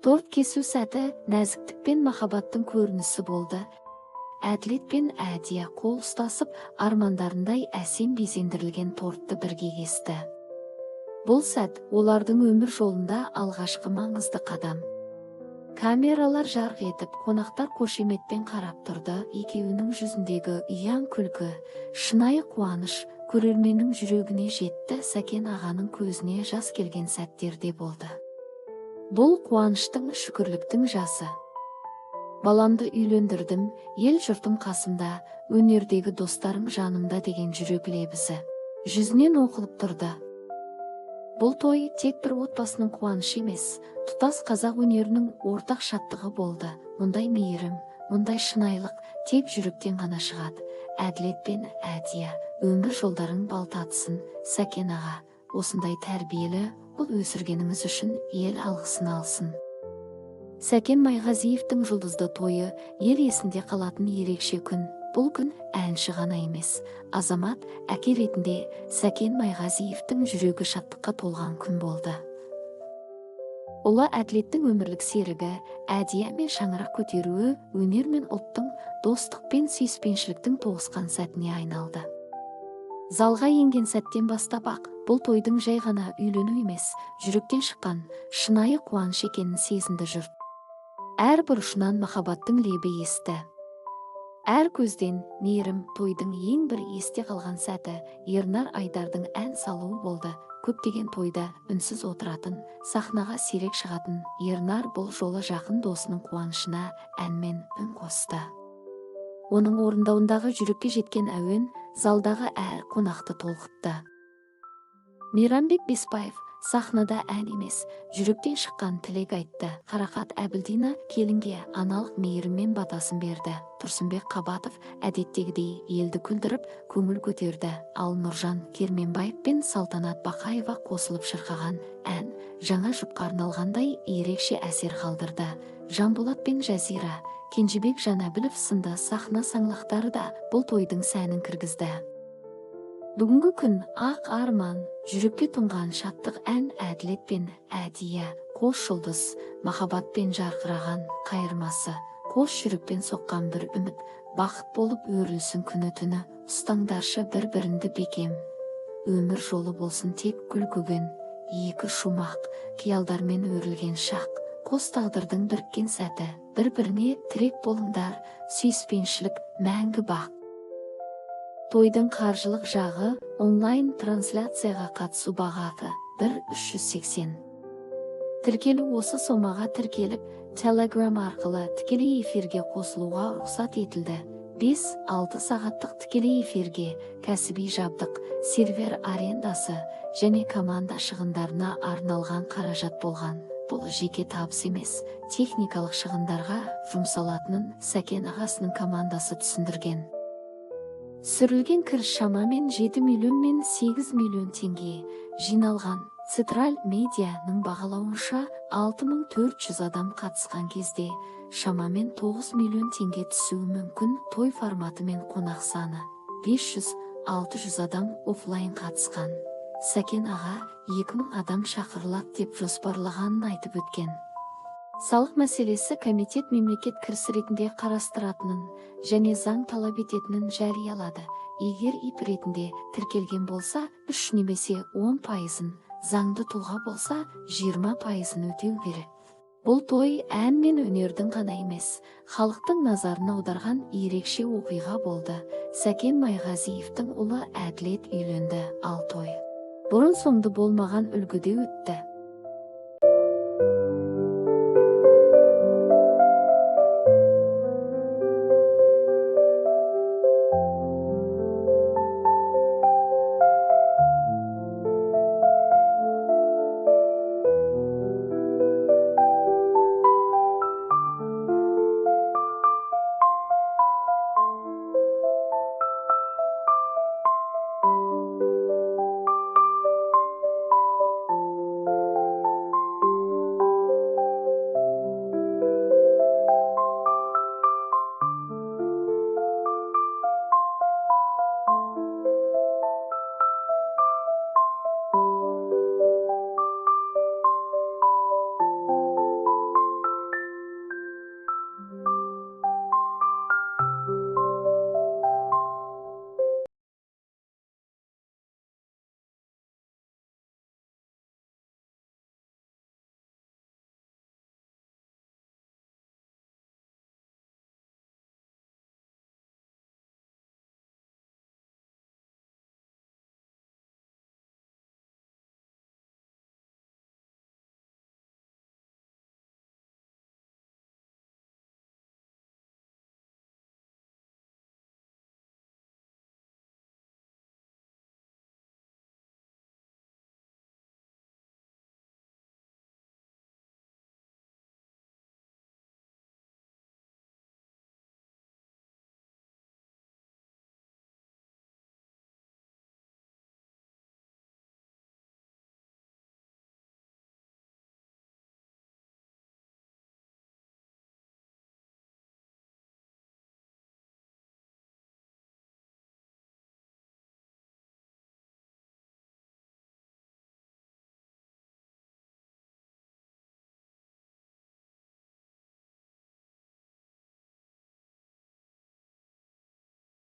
Торт кесу сәті нәзіктік пен махаббаттың көрінісі болды. Әділет пен Әдия қол ұстасып, армандарындай әсем безендірілген тортты бірге кесті. Бұл сәт олардың өмір жолында алғашқы маңызды қадам. Камералар жарқ етіп, қонақтар қошеметпен қарап тұрды. Екеуінің жүзіндегі ұяң күлкі, шынайы қуаныш көрерменнің жүрегіне жетті. Сәкен ағаның көзіне жас келген сәттер де болды. Бұл қуаныштың, шүкірліктің жасы. Баламды үйлендірдім, ел жұртым қасымда, өнердегі достарым жанымда деген жүрек лебізі жүзінен оқылып тұрды. Бұл той тек бір отбасының қуанышы емес, тұтас қазақ өнерінің ортақ шаттығы болды. Мұндай мейірім, мұндай шынайылық тек жүректен ғана шығады. Әділет пен Әдия өмір жолдарың балтатсын. Сәкен аға, осындай тәрбиелі ұл өсіргеніңіз үшін ел алғысын алсын. Сәкен Майғазиевтің жұлдызды тойы ел есінде қалатын ерекше күн. Бұл күн әнші ғана емес, азамат, әке ретінде Сәкен Майғазиевтің жүрегі шаттыққа толған күн болды. Ұлы Әділеттің өмірлік серігі, Әдия мен шаңырақ көтеруі өнер мен ұлттың, достық пен сүйіспеншіліктің тоғысқан сәтіне айналды. Залға енген сәттен бастап-ақ бұл тойдың жай ғана үйлену емес, жүректен шыққан шынайы қуаныш екенін сезінді жұрт. Әр бұрышынан махаббаттың лебі есті. Әр көзден мейірім. Тойдың ең бір есте қалған сәті Ернар Айдардың ән салуы болды. Көптеген тойда үнсіз отыратын, сахнаға сирек шығатын Ернар бұл жолы жақын досының қуанышына әнмен үн қосты. Оның орындауындағы жүрекке жеткен әуен залдағы әр қонақты толқытты. Мейрамбек Беспаев сахнада ән емес, жүректен шыққан тілек айтты. Қарақат Әбілдина келінге аналық мейіріммен батасын берді. Тұрсынбек Қабатов әдеттегідей елді күлдіріп, көңіл көтерді. Ал Нұржан Керменбаев пен Салтанат Бақаева қосылып шырқаған ән жаңа жұпқа арналғандай ерекше әсер қалдырды. Жанболат пен Жазира, Кенжебек Жанәбілов сынды сахна саңлақтары да бұл тойдың сәнін кіргізді. Бүгінгі күн ақ арман, жүрекке тұнған шаттық ән Әділет пен Әдия, қос жұлдыз, махаббатпен жарқыраған қайырмасы, қос жүрекпен соққан бір үміт, бақыт болып өрілсін күні түні. Ұстаңдаршы бір-бірінді бекем, өмір жолы болсын тек гүл-көген, екі шумақ, қиялдармен өрілген шақ, қос тағдырдың біріккен сәті, бір-біріне тірек болыңдар, сүйіспеншілік мәңгі бақ. Тойдың қаржылық жағы онлайн трансляцияға қатысу бағасы 1380. Тіркелу осы сомаға тіркеліп, Telegram арқылы тікелей эфирге қосылуға рұқсат етілді. 5-6 сағаттық тікелей эфирге кәсіби жабдық, сервер арендасы және команда шығындарына арналған қаражат болған. Бұл жеке табыс емес, техникалық шығындарға жұмсалатынын Сәкен ағасының командасы түсіндірген. Сүрілген кіріс шамамен 7 миллион мен 8 миллион теңге жиналған. Централь медианың бағалауынша 6400 адам қатысқан кезде шамамен 9 миллион теңге түсуі мүмкін. Той форматы мен қонақ саны 500-600 адам офлайн қатысқан. Сәкен аға 2000 адам шақырылады деп жоспарлағанын айтып өткен. Салық мәселесі комитет мемлекет кірісі ретінде қарастыратынын және заң талап ететінін жариялады. Егер ИП ретінде тіркелген болса 3 немесе 10%, заңды тұлға болса 20% өтеу керек. Бұл той ән мен өнердің ғана емес, халықтың назарын аударған ерекше оқиға болды. Сәкен Майғазиевтің ұлы Әділет үйленді, ал той бұрын соңды болмаған үлгіде өтті.